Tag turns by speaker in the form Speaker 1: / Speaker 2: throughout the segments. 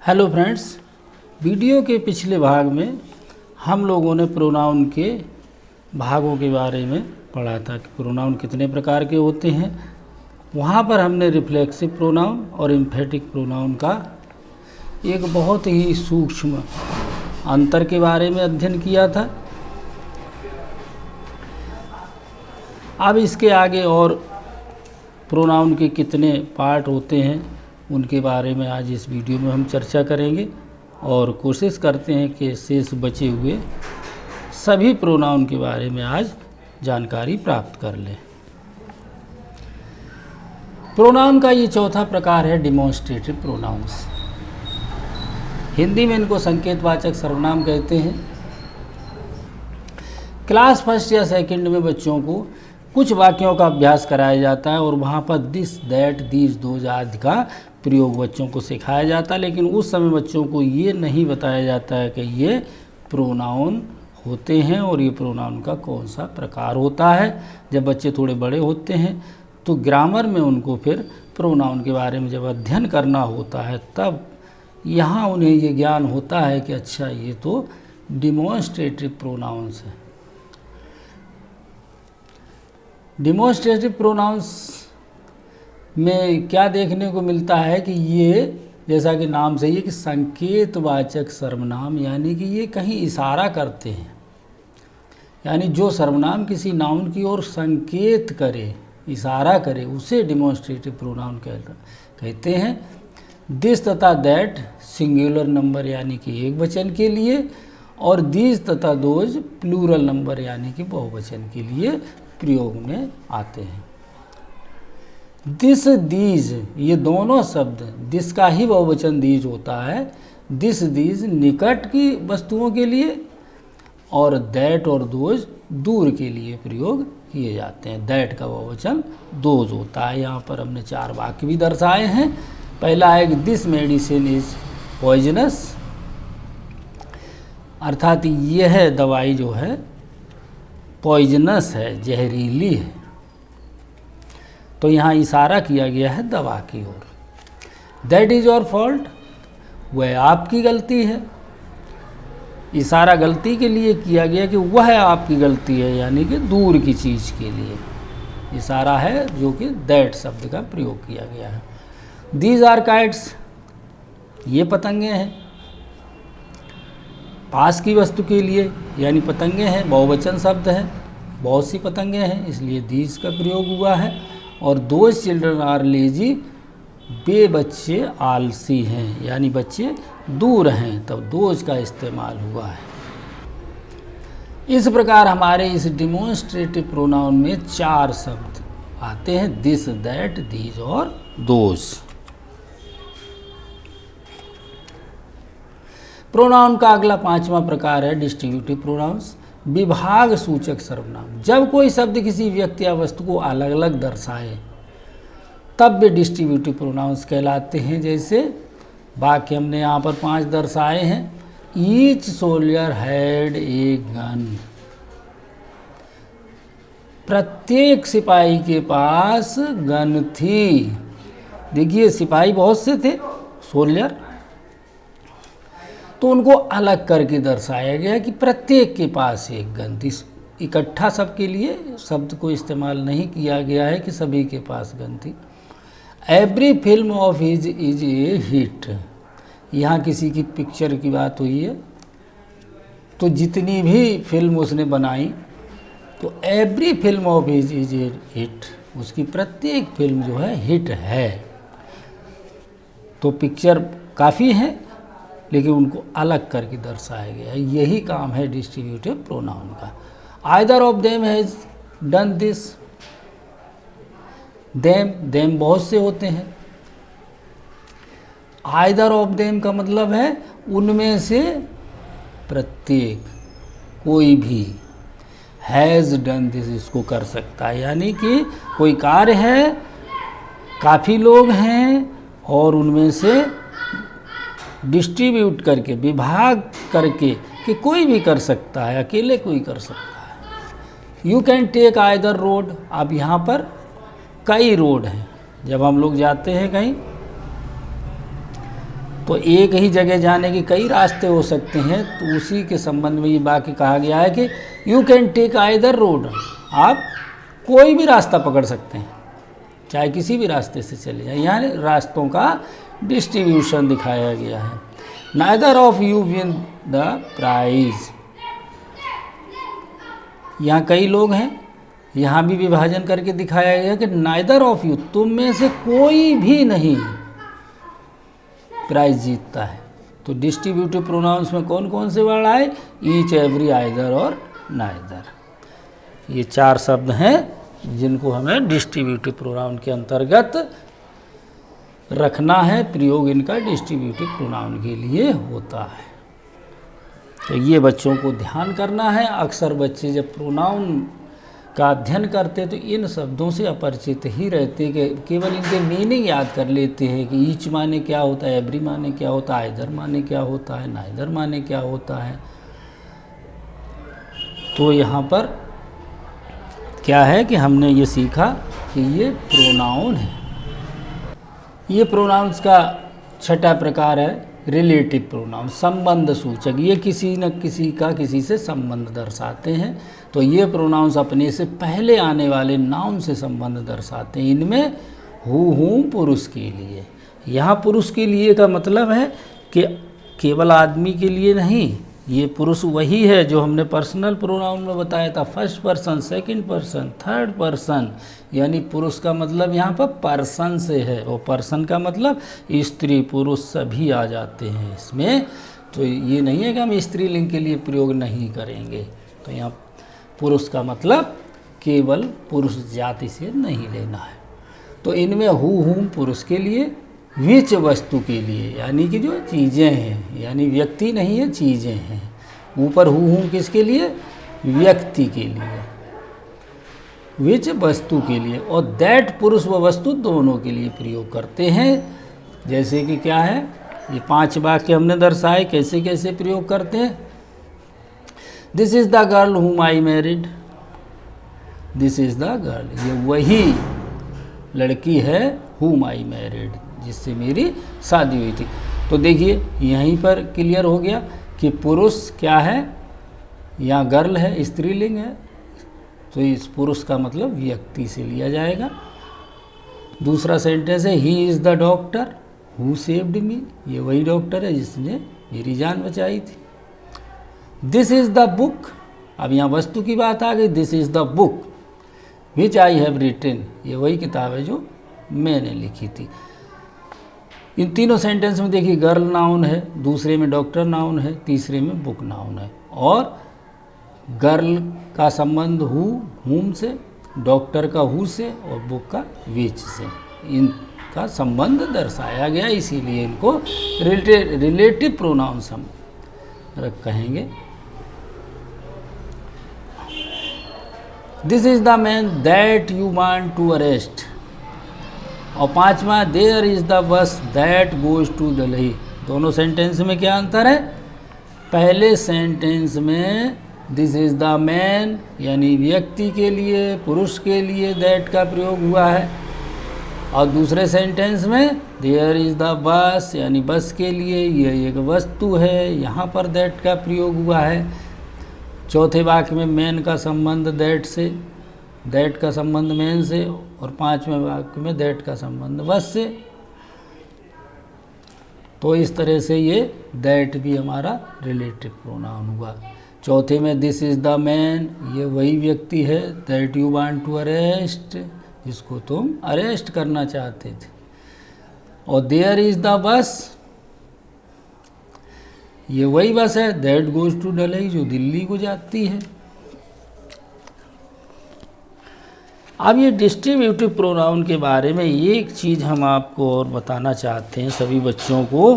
Speaker 1: Hello friends, video के पिछले भाग में हम लोगों ने प्रोनाउन के भागों के बारे में पढ़ा था कि प्रोनाउन कितने प्रकार के होते हैं। वहाँ पर हमने रिफ्लेक्सिव प्रोनाउन और एम्फेटिक प्रोनाउन का एक बहुत ही सूक्ष्म अंतर के बारे में अध्ययन किया था। अब इसके आगे और प्रोनाउन के कितने पार्ट होते हैं उनके बारे में आज इस वीडियो में हम चर्चा करेंगे और कोशिश करते हैं कि शेष बचे हुए सभी प्रोनाउन के बारे में आज जानकारी प्राप्त कर लें। प्रोनाउन का ये चौथा प्रकार है डिमॉन्स्ट्रेटिव प्रोनाउंस। हिंदी में इनको संकेतवाचक सर्वनाम कहते हैं। क्लास फर्स्ट या सेकंड में बच्चों को कुछ वाक्यों का अभ्यास कराया जाता है और वहाँ पर दिस, दैट, दीज, दोज आदि का प्रयोग बच्चों को सिखाया जाता है, लेकिन उस समय बच्चों को ये नहीं बताया जाता है कि ये प्रोनाउन होते हैं और ये प्रोनाउन का कौन सा प्रकार होता है। जब बच्चे थोड़े बड़े होते हैं तो ग्रामर में उनको फिर प्रोनाउन के बारे में जब अध्ययन करना होता है तब यहाँ उन्हें ये ज्ञान होता है कि अच्छा ये तो डिमॉन्स्ट्रेटिव प्रोनाउंस है। डिमॉन्स्ट्रेटिव प्रोनाउंस में क्या देखने को मिलता है कि ये जैसा कि नाम से ही कि संकेतवाचक सर्वनाम, यानी कि ये कहीं इशारा करते हैं, यानी जो सर्वनाम किसी नाउन की ओर संकेत करे, इशारा करे, उसे डिमॉन्स्ट्रेटिव प्रोनाउन कहते हैं। दिस तथा दैट सिंगुलर नंबर यानी कि एक वचन के लिए और दीज तथा दोज प्लूरल नंबर यानी कि बहुवचन के लिए प्रयोग में आते हैं। दिस, दीज ये दोनों शब्द, दिस का ही बहुवचन दीज होता है। दिस, दीज निकट की वस्तुओं के लिए और दैट और दोज दूर के लिए प्रयोग किए जाते हैं। दैट का बहुवचन दोज होता है। यहाँ पर हमने 4 वाक्य भी दर्शाए हैं। पहला है कि दिस मेडिसिन इज पॉइजनस, अर्थात यह दवाई जो है पॉइजनस है, जहरीली है। तो यहाँ इशारा किया गया है दवा की ओर। दैट इज योर फॉल्ट, वह आपकी गलती है। इशारा गलती के लिए किया गया कि वह आपकी गलती है, यानी कि दूर की चीज़ के लिए इशारा है, जो कि दैट शब्द का प्रयोग किया गया है। दीज आर काइट्स, ये पतंगे हैं। पास की वस्तु के लिए यानी पतंगे हैं, बहुवचन शब्द है, बहुत सी पतंगे हैं, इसलिए दीज का प्रयोग हुआ है। और दोज चिल्ड्रन आर लेजी, वे बच्चे आलसी हैं, यानी बच्चे दूर हैं, तब दोज का इस्तेमाल हुआ है। इस प्रकार हमारे इस डिमॉन्स्ट्रेटिव प्रोनाउन में 4 शब्द आते हैं, दिस, दैट, दीज और दोज। प्रोनाउन का अगला 5वां प्रकार है डिस्ट्रीब्यूटिव प्रोनाउंस, विभाग सूचक सर्वनाम। जब कोई शब्द किसी व्यक्ति या वस्तु को अलग अलग दर्शाए तब वे डिस्ट्रीब्यूटिव प्रोनाउंस कहलाते हैं। जैसे वाक्य हमने यहाँ पर 5 दर्शाए हैं। Each soldier had a gun, प्रत्येक सिपाही के पास गन थी। देखिए सिपाही बहुत से थे, सोल्जर, तो उनको अलग करके दर्शाया गया कि प्रत्येक के पास एक गन थी। इकट्ठा सबके लिए शब्द को इस्तेमाल नहीं किया गया है कि सभी के पास गन थी। Every film of his is a hit, यहाँ किसी की पिक्चर की बात हुई है, तो जितनी भी फिल्म उसने बनाई तो every film of his is a hit, उसकी प्रत्येक फिल्म जो है हिट है। तो पिक्चर काफ़ी हैं लेकिन उनको अलग करके दर्शाया गया है। यही काम है डिस्ट्रीब्यूटिव प्रोनाउन का। Either of them has done this, them बहुत से होते हैं। आइदर ऑफ देम का मतलब है उनमें से प्रत्येक, कोई भी। हैज़ डन दिस इसको कर सकता है, यानी कि कोई कार्य है, काफ़ी लोग हैं और उनमें से डिस्ट्रीब्यूट करके, विभाग करके कि कोई भी कर सकता है, अकेले कोई कर सकता है। You can take either road, अब यहाँ पर कई रोड हैं। जब हम लोग जाते हैं कहीं तो एक ही जगह जाने के कई रास्ते हो सकते हैं, तो उसी के संबंध में ये वाक्य कहा गया है कि you can take either road, आप कोई भी रास्ता पकड़ सकते हैं, चाहे किसी भी रास्ते से चले जाए। यहाँ रास्तों का डिस्ट्रीब्यूशन दिखाया गया है। Neither of you win the prize, यहाँ कई लोग हैं, यहाँ भी विभाजन करके दिखाया गया कि नाइदर ऑफ यू, तुम में से कोई भी नहीं प्राइज जीतता है। तो डिस्ट्रीब्यूटिव प्रोनाउंस में कौन कौन से वर्ड आए? ईच, एवरी, आइदर और नाइदर। ये 4 शब्द हैं जिनको हमें डिस्ट्रीब्यूटिव प्रोनाउन के अंतर्गत रखना है। प्रयोग इनका डिस्ट्रीब्यूटिव प्रोनाउन के लिए होता है। तो ये बच्चों को ध्यान करना है। अक्सर बच्चे जब प्रोनाउन का अध्ययन करते तो इन शब्दों से अपरिचित ही रहते, कि केवल इनके मीनिंग याद कर लेते हैं कि ईच माने क्या होता है, एवरी माने क्या होता है, आइदर माने क्या होता है, नाइदर माने क्या होता है। तो यहाँ पर क्या है कि हमने ये सीखा कि ये प्रोनाउन है। ये प्रोनाउंस का छठा प्रकार है रिलेटिव प्रोनाउन, संबंध सूचक। ये किसी न किसी का किसी से संबंध दर्शाते हैं। तो ये प्रोनाउंस अपने से पहले आने वाले नाउन से संबंध दर्शाते हैं। इनमें हूँ पुरुष के लिए, यहाँ पुरुष के लिए का मतलब है कि केवल आदमी के लिए नहीं, ये पुरुष वही है जो हमने पर्सनल प्रोनाउन में बताया था, first person, second person, third person. यानी पुरुष का मतलब यहाँ पर पर्सन से है, और पर्सन का मतलब स्त्री पुरुष सभी आ जाते हैं इसमें। तो ये नहीं है कि हम स्त्रीलिंग के लिए प्रयोग नहीं करेंगे। तो यहाँ पुरुष का मतलब केवल पुरुष जाति से नहीं लेना है। तो इनमें हूँ पुरुष के लिए, विच वस्तु के लिए, यानी कि जो चीज़ें हैं, यानी व्यक्ति नहीं है, चीज़ें हैं। ऊपर हूँ किसके लिए? व्यक्ति के लिए, विच वस्तु के लिए, और दैट पुरुष व वस्तु दोनों के लिए प्रयोग करते हैं। जैसे कि क्या है, ये 5 वाक्य हमने दर्शाए, कैसे कैसे प्रयोग करते हैं। दिस इज़ द गर्ल हुम I married, this is the girl, ये वही लड़की है हुम आई मैरिड, जिससे मेरी शादी हुई थी। तो देखिए यहीं पर क्लियर हो गया कि पुरुष क्या है, यहाँ गर्ल है, स्त्रीलिंग है, तो इस पुरुष का मतलब व्यक्ति से लिया जाएगा। दूसरा सेंटेंस है he is the doctor who saved me, ये वही डॉक्टर है जिसने मेरी जान बचाई थी। दिस इज़ द बुक, अब यहाँ वस्तु की बात आ गई, this is the book which I have written, ये वही किताब है जो मैंने लिखी थी। इन तीनों सेंटेंस में देखिए गर्ल नाउन है, दूसरे में डॉक्टर नाउन है, तीसरे में बुक नाउन है। और गर्ल का संबंध हुम से, डॉक्टर का हु से, और बुक का विच से, इनका संबंध दर्शाया गया। इसीलिए इनको रिलेटिव प्रोनाउंस हम कहेंगे। This is the man that you want to arrest, और 5वां there is the bus that goes to Delhi. दोनों सेंटेंस में क्या अंतर है? पहले सेंटेंस में दिस इज़ द मैन यानी व्यक्ति के लिए, पुरुष के लिए दैट का प्रयोग हुआ है, और दूसरे सेंटेंस में देयर इज़ द बस यानी बस के लिए, यह एक वस्तु है, यहाँ पर दैट का प्रयोग हुआ है। चौथे वाक्य में मैन का संबंध दैट से, दैट का संबंध मैन से, और 5वें वाक्य में दैट का संबंध बस से। तो इस तरह से ये दैट भी हमारा रिलेटिव प्रोनाउन हुआ। चौथे में दिस इज़ द मैन, ये वही व्यक्ति है, that you want to arrest, जिसको तुम अरेस्ट करना चाहते थे। और देयर इज़ द बस, ये वही बस है, दैट गोज टू दिल्ली, जो दिल्ली को जाती है। अब ये डिस्ट्रीब्यूटिव प्रोनाउन के बारे में एक चीज़ हम आपको और बताना चाहते हैं सभी बच्चों को,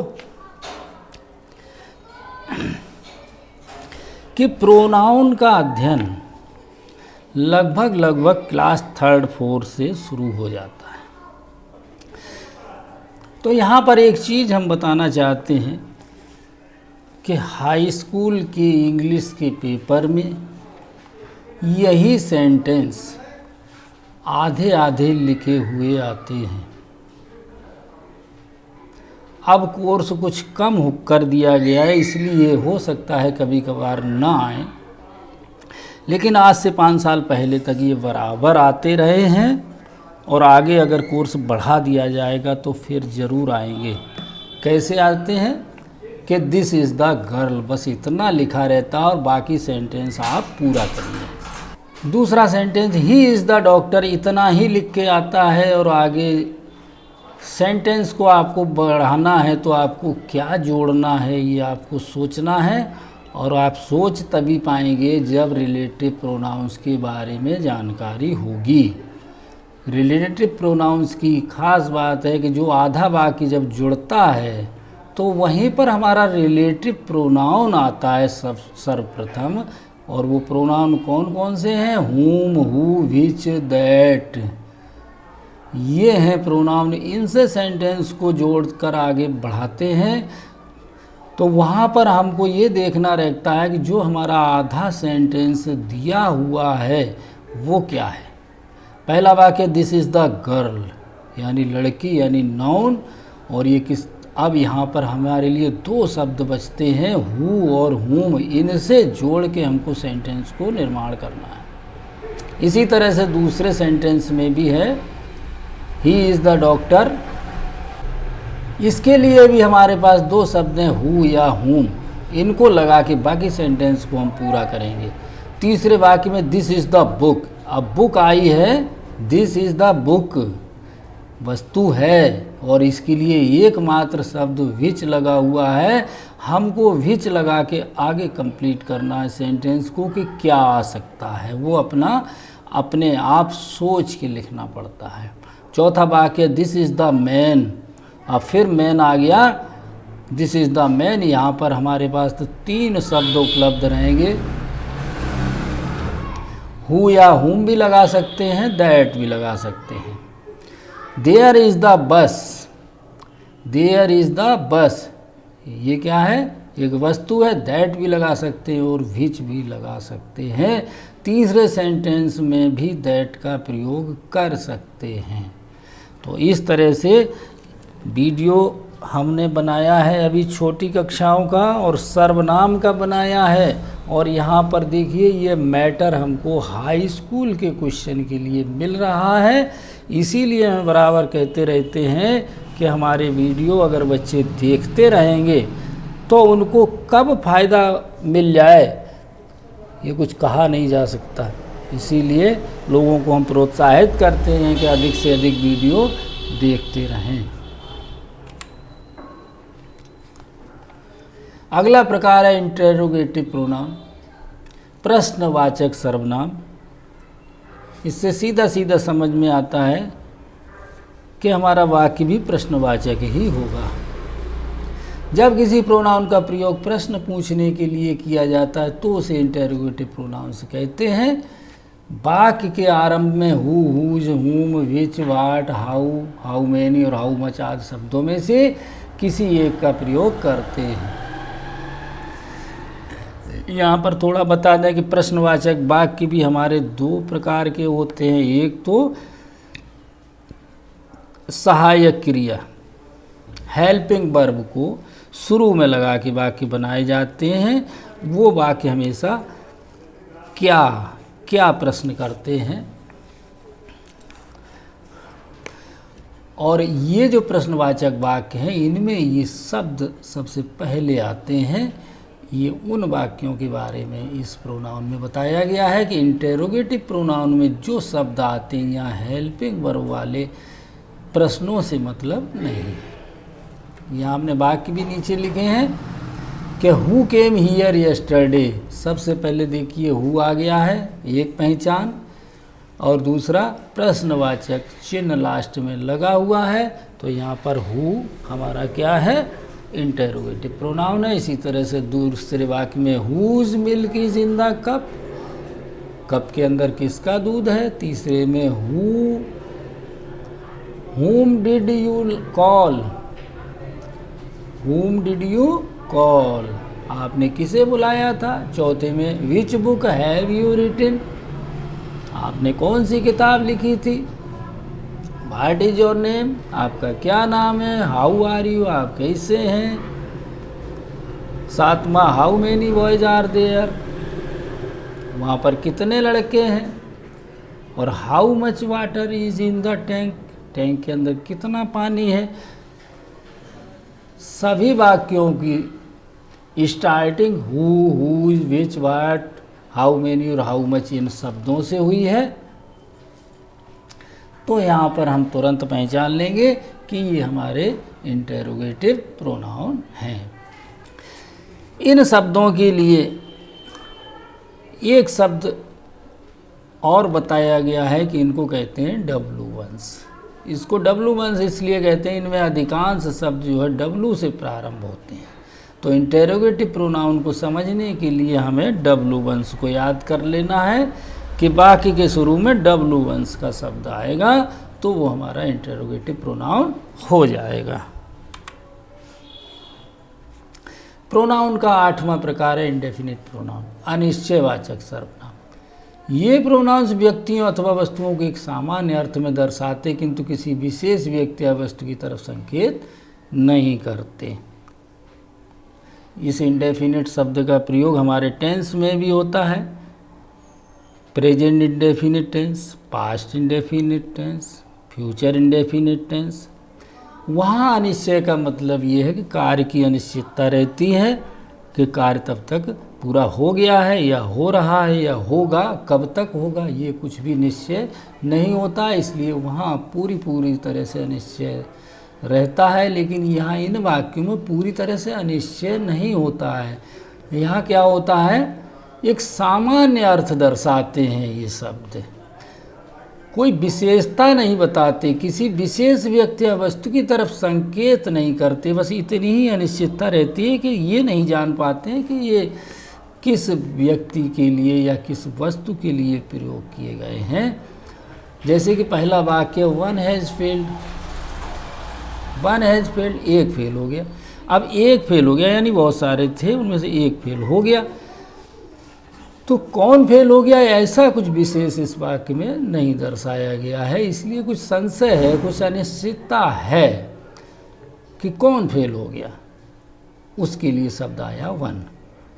Speaker 1: कि प्रोनाउन का अध्ययन लगभग क्लास 3rd 4th से शुरू हो जाता है। तो यहाँ पर एक चीज़ हम बताना चाहते हैं कि हाई स्कूल के इंग्लिश के पेपर में यही सेंटेंस आधे आधे लिखे हुए आते हैं, अब कोर्स कुछ कम कर दिया गया है, इसलिए हो सकता है कभी कभार ना आए, लेकिन आज से 5 साल पहले तक ये बराबर आते रहे हैं और आगे अगर कोर्स बढ़ा दिया जाएगा तो फिर ज़रूर आएंगे। कैसे आते हैं कि दिस इज़ द गर्ल, बस इतना लिखा रहता है और बाकी सेंटेंस आप पूरा करिए। दूसरा sentence he is the doctor, इतना ही लिख के आता है और आगे सेंटेंस को आपको बढ़ाना है तो आपको क्या जोड़ना है ये आपको सोचना है, और आप सोच तभी पाएंगे जब रिलेटिव प्रोनाउंस के बारे में जानकारी होगी। रिलेटिव प्रोनाउंस की खास बात है कि जो आधा वाक्य जब जुड़ता है तो वहीं पर हमारा रिलेटिव प्रोनाउन आता है सर्वप्रथम, और वो प्रोनाउन कौन कौन से हैं? whom, who, which, that, ये हैं प्रोनाउन। इनसे सेंटेंस को जोड़कर आगे बढ़ाते हैं तो वहाँ पर हमको ये देखना रहता है कि जो हमारा आधा सेंटेंस दिया हुआ है वो क्या है। पहला वाक्य दिस इज़ द गर्ल, यानी लड़की, यानी नाउन, और ये किस, अब यहाँ पर हमारे लिए 2 शब्द बचते हैं हु और हुम, इनसे जोड़ के हमको सेंटेंस को निर्माण करना है। इसी तरह से दूसरे सेंटेंस में भी है ही इज़ द डॉक्टर, इसके लिए भी हमारे पास 2 शब्द हैं हु या हुम, इनको लगा के बाकी सेंटेंस को हम पूरा करेंगे। तीसरे वाक्य में दिस इज़ द बुक, अब बुक आई है, दिस इज़ द बुक वस्तु है, और इसके लिए एकमात्र शब्द विच लगा हुआ है। हमको विच लगा के आगे कंप्लीट करना है सेंटेंस को कि क्या आ सकता है, वो अपने आप सोच के लिखना पड़ता है। चौथा वाक्य दिस इज़ द मैन, अब फिर मैन आ गया, दिस इज़ द मैन, यहाँ पर हमारे पास तो 3 शब्द उपलब्ध रहेंगे, हु या हुम भी लगा सकते हैं, दैट भी लगा सकते हैं। There is the bus, there is the bus, ये क्या है? एक वस्तु है, दैट भी लगा सकते हैं और विच भी लगा सकते हैं। तीसरे सेंटेंस में भी दैट का प्रयोग कर सकते हैं। तो इस तरह से वीडियो हमने बनाया है अभी छोटी कक्षाओं का और सर्वनाम का बनाया है, और यहाँ पर देखिए ये मैटर हमको हाई स्कूल के क्वेश्चन के लिए मिल रहा है। इसीलिए हम बराबर कहते रहते हैं कि हमारे वीडियो अगर बच्चे देखते रहेंगे तो उनको कब फ़ायदा मिल जाए ये कुछ कहा नहीं जा सकता। इसीलिए लोगों को हम प्रोत्साहित करते हैं कि अधिक से अधिक वीडियो देखते रहें। अगला प्रकार है इंटरोगेटिव प्रोनाउन, प्रश्नवाचक सर्वनाम। इससे सीधा सीधा समझ में आता है कि हमारा वाक्य भी प्रश्नवाचक ही होगा। जब किसी प्रोनाउन का प्रयोग प्रश्न पूछने के लिए किया जाता है तो उसे इंटरोगेटिव प्रोनाउन से कहते हैं। वाक्य के आरंभ में हु, हुज, हुम, विच, वाट, हाउ मैनी और हाउ मच आदि शब्दों में से किसी एक का प्रयोग करते हैं। यहाँ पर थोड़ा बता दें कि प्रश्नवाचक वाक्य भी हमारे 2 प्रकार के होते हैं। एक तो सहायक क्रिया, हेल्पिंग वर्ब को शुरू में लगा के वाक्य बनाए जाते हैं। वो वाक्य हमेशा क्या प्रश्न करते हैं, और ये जो प्रश्नवाचक वाक्य हैं इनमें ये शब्द सबसे पहले आते हैं। ये उन वाक्यों के बारे में इस प्रोनाउन में बताया गया है कि इंटेरोगेटिव प्रोनाउन में जो शब्द आते हैं यहाँ हेल्पिंग वर्ब वाले प्रश्नों से मतलब नहीं। यहाँ हमने वाक्य भी नीचे लिखे हैं कि हु केम हियर यस्टरडे, सबसे पहले देखिए हु आ गया है, एक पहचान, और दूसरा प्रश्नवाचक चिन्ह लास्ट में लगा हुआ है, तो यहाँ पर हु हमारा क्या है? इंटरोगेटिव प्रोनाउन है। इसी तरह से दूसरे वाक्य में whose milk is in the cup, cup के अंदर किसका दूध है? तीसरे में whom did you call, whom did you call, आपने किसे बुलाया था? चौथे में which book have you written, आपने कौन सी किताब लिखी थी? व्हाट इज योर नेम, आपका क्या नाम है, हाउ आर यू, आप कैसे हैं। सातवां, how many boys are there, वहाँ पर कितने लड़के हैं। और how much water is in the tank, tank के अंदर कितना पानी है। सभी वाक्यों की starting who, which, what, how many और हाउ मच इन शब्दों से हुई है। तो यहाँ पर हम तुरंत पहचान लेंगे कि ये हमारे इंटेरोगेटिव प्रोनाउन हैं। इन शब्दों के लिए एक शब्द और बताया गया है कि इनको कहते हैं W1s। इसको W1s इसलिए कहते हैं, इनमें अधिकांश शब्द जो है W से प्रारंभ होते हैं। तो इंटेरोगेटिव प्रोनाउन को समझने के लिए हमें W1s को याद कर लेना है कि बाकी के शुरू में W1s का शब्द आएगा तो वो हमारा इंटेरोगेटिव प्रोनाउन हो जाएगा। प्रोनाउन का 8वां प्रकार है इंडेफिनिट प्रोनाउन, अनिश्चयवाचक सर्वनाम। ये प्रोनाउंस व्यक्तियों अथवा वस्तुओं को एक सामान्य अर्थ में दर्शाते किंतु किसी विशेष व्यक्ति या वस्तु की तरफ संकेत नहीं करते। इस इंडेफिनिट शब्द का प्रयोग हमारे टेंस में भी होता है, present indefinite tense, past indefinite tense, future indefinite tense. वहाँ अनिश्चय का मतलब ये है कि कार्य की अनिश्चितता रहती है कि कार्य तब तक पूरा हो गया है या हो रहा है या होगा, कब तक होगा ये कुछ भी निश्चय नहीं होता, इसलिए वहाँ पूरी तरह से अनिश्चय रहता है। लेकिन यहाँ इन वाक्यों में पूरी तरह से अनिश्चय नहीं होता है। यहाँ क्या होता है, एक सामान्य अर्थ दर्शाते हैं ये शब्द, कोई विशेषता नहीं बताते, किसी विशेष व्यक्ति या वस्तु की तरफ संकेत नहीं करते। बस इतनी ही अनिश्चितता रहती है कि ये नहीं जान पाते हैं कि ये किस व्यक्ति के लिए या किस वस्तु के लिए प्रयोग किए गए हैं। जैसे कि पहला वाक्य वन हैज़ फेल्ड, एक फेल हो गया। अब एक फेल हो गया यानी बहुत सारे थे उनमें से एक फेल हो गया, तो कौन फेल हो गया ऐसा कुछ विशेष इस वाक्य में नहीं दर्शाया गया है, इसलिए कुछ संशय है, कुछ अनिश्चितता है कि कौन फेल हो गया। उसके लिए शब्द आया one.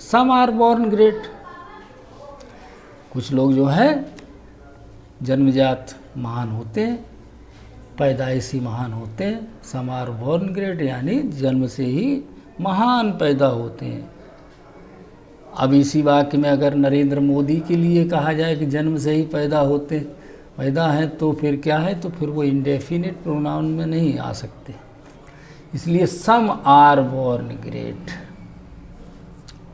Speaker 1: Some are born great, कुछ लोग जो है जन्मजात महान होते हैं, पैदाइशी महान होते हैं। सम आर बॉर्न ग्रेट यानी जन्म से ही महान पैदा होते हैं। अब इसी वाक्य में अगर नरेंद्र मोदी के लिए कहा जाए कि जन्म से ही पैदा हैं तो फिर क्या है, तो फिर वो इंडेफिनिट प्रोनाउन में नहीं आ सकते। इसलिए सम आर बॉर्न ग्रेट,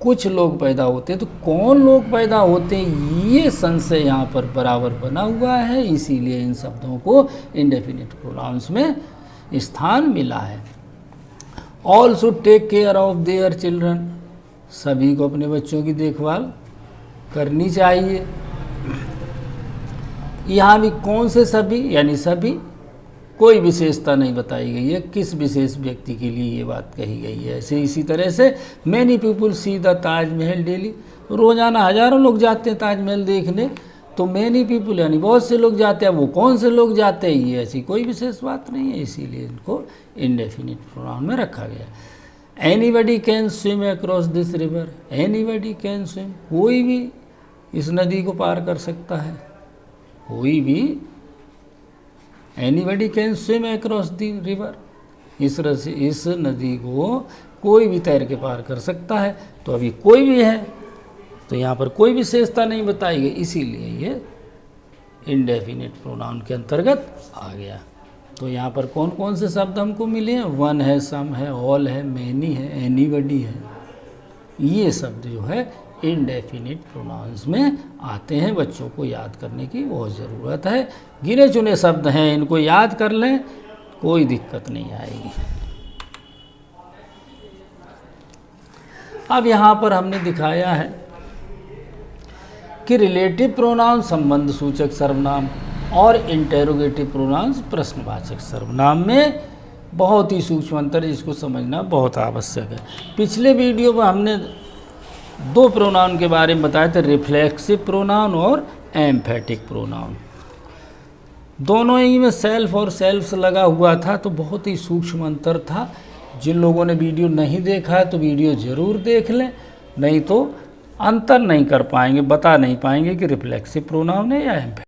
Speaker 1: कुछ लोग पैदा होते हैं, तो कौन लोग पैदा होते हैं ये संशय यहाँ पर बराबर बना हुआ है, इसीलिए इन शब्दों को इंडेफिनिट प्रोनाउंस में स्थान मिला है। All should take care of their children, सभी को अपने बच्चों की देखभाल करनी चाहिए। यहाँ भी कौन से सभी यानी सभी, कोई विशेषता नहीं बताई गई है किस विशेष व्यक्ति के लिए ये बात कही गई है। ऐसे इसी तरह से many people see the Taj Mahal daily, रोज़ाना हज़ारों लोग जाते हैं ताजमहल देखने, तो मैनी पीपुल यानी बहुत से लोग जाते हैं। वो कौन से लोग जाते हैं ये ऐसी कोई विशेष बात नहीं है, इसीलिए इनको इंडेफिनिट प्रोनाउन में रखा गया। Anybody can swim across this river, anybody can swim, कोई भी इस नदी को पार कर सकता है, कोई भी। Anybody can swim across the river, इस नदी को कोई भी तैर के पार कर सकता है। तो अभी कोई भी है तो यहाँ पर कोई विशेषता नहीं बताई गई, इसीलिए ये इंडेफिनिट प्रोनाउन के अंतर्गत आ गया। तो यहाँ पर कौन कौन से शब्द हमको मिले हैं, वन है, सम है, ऑल है, मैनी है, एनीबडी है। ये शब्द जो है इंडेफिनिट प्रोनाउंस में आते हैं। बच्चों को याद करने की बहुत ज़रूरत है। गिने चुने शब्द हैं, इनको याद कर लें, कोई दिक्कत नहीं आएगी। अब यहाँ पर हमने दिखाया है कि रिलेटिव प्रोनाउन संबंध सूचक सर्वनाम और इंटेरोगेटिव प्रोनाउंस प्रश्नवाचक सर्वनाम में बहुत ही सूक्ष्म अंतर, जिसको समझना बहुत आवश्यक है। पिछले वीडियो में हमने दो प्रोनाउन के बारे में बताया थे, रिफ्लेक्सिव प्रोनाउन और एम्फेटिक प्रोनाउन। दोनों ही में सेल्फ और सेल्फ्स लगा हुआ था, तो बहुत ही सूक्ष्म अंतर था। जिन लोगों ने वीडियो नहीं देखा है तो वीडियो ज़रूर देख लें, नहीं तो अंतर नहीं कर पाएंगे, बता नहीं पाएंगे कि रिफ्लेक्सिव प्रोनाउन है या एम्फेटिक।